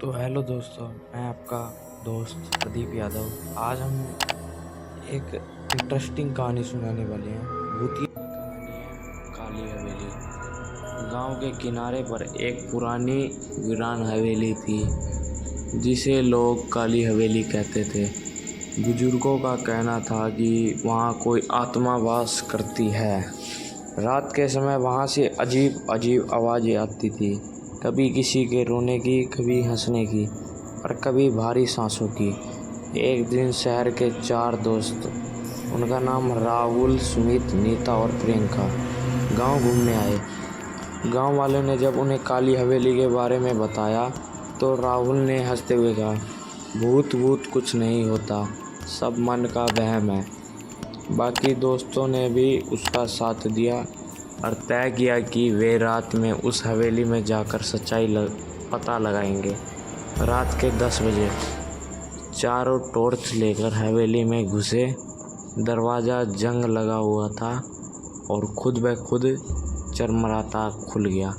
तो हेलो दोस्तों, मैं आपका दोस्त प्रदीप यादव। आज हम एक इंटरेस्टिंग कहानी सुनाने वाले हैं। भूतिया कहानी है काली हवेली। गांव के किनारे पर एक पुरानी वीरान हवेली थी जिसे लोग काली हवेली कहते थे। बुजुर्गों का कहना था कि वहाँ कोई आत्मा वास करती है। रात के समय वहाँ से अजीब अजीब आवाज़ें आती थी, कभी किसी के रोने की, कभी हंसने की और कभी भारी सांसों की। एक दिन शहर के 4 दोस्त, उनका नाम राहुल, सुमित, नीता और प्रियंका, गांव घूमने आए। गांव वालों ने जब उन्हें काली हवेली के बारे में बताया तो राहुल ने हंसते हुए कहा, भूत भूत कुछ नहीं होता, सब मन का वहम है। बाकी दोस्तों ने भी उसका साथ दिया और तय किया कि वे रात में उस हवेली में जाकर सच्चाई पता लगाएंगे। रात के 10 बजे चारों टॉर्च लेकर हवेली में घुसे। दरवाज़ा जंग लगा हुआ था और खुद ब खुद चरमराता खुल गया।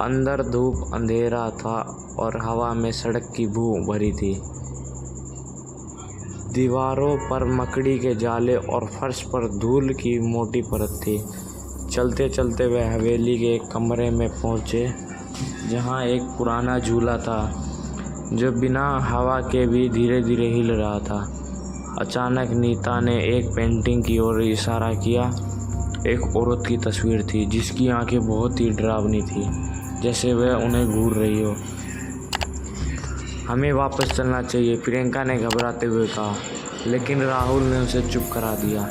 अंदर धूप अंधेरा था और हवा में सड़क की बू भरी थी। दीवारों पर मकड़ी के जाले और फर्श पर धूल की मोटी परत थी। चलते चलते वे हवेली के एक कमरे में पहुँचे जहाँ एक पुराना झूला था जो बिना हवा के भी धीरे धीरे हिल रहा था। अचानक नीता ने एक पेंटिंग की ओर इशारा किया। एक औरत की तस्वीर थी जिसकी आंखें बहुत ही डरावनी थी, जैसे वह उन्हें घूर रही हो। हमें वापस चलना चाहिए, प्रियंका ने घबराते हुए कहा, लेकिन राहुल ने उसे चुप करा दिया।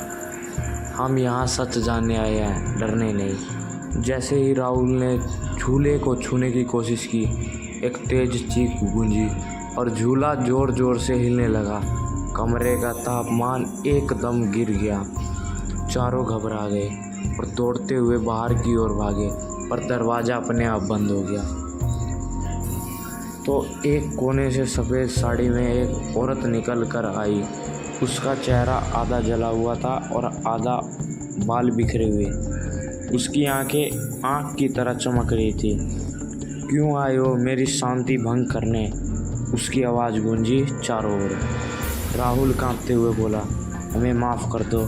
हम यहाँ सच जानने आए हैं, डरने नहीं। जैसे ही राहुल ने झूले को छूने की कोशिश की, एक तेज चीख गूंजी और झूला जोर जोर से हिलने लगा। कमरे का तापमान एकदम गिर गया। चारों घबरा गए और दौड़ते हुए बाहर की ओर भागे, पर दरवाज़ा अपने आप बंद हो गया। तो एक कोने से सफ़ेद साड़ी में एक औरत निकल कर आई। उसका चेहरा आधा जला हुआ था और आधा बाल बिखरे हुए। उसकी आंखें आँख की तरह चमक रही थी। क्यों आए हो मेरी शांति भंग करने? उसकी आवाज़ गूंजी चारों ओर। राहुल कांपते हुए बोला, हमें माफ़ कर दो।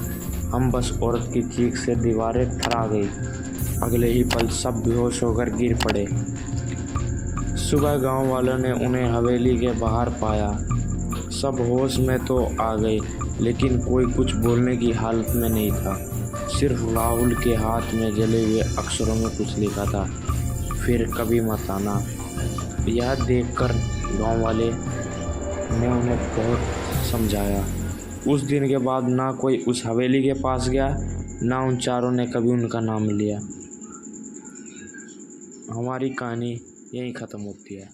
हम बस औरत की चीख से दीवारें थरा गई। अगले ही पल सब बेहोश होकर गिर पड़े। सुबह गांव वालों ने उन्हें हवेली के बाहर पाया। सब होश में तो आ गए, लेकिन कोई कुछ बोलने की हालत में नहीं था। सिर्फ राहुल के हाथ में जले हुए अक्षरों में कुछ लिखा था, फिर कभी मत आना। यह देखकर गांव वाले ने उन्हें बहुत समझाया। उस दिन के बाद ना कोई उस हवेली के पास गया, ना उन चारों ने कभी उनका नाम लिया। हमारी कहानी यहीं ख़त्म होती है।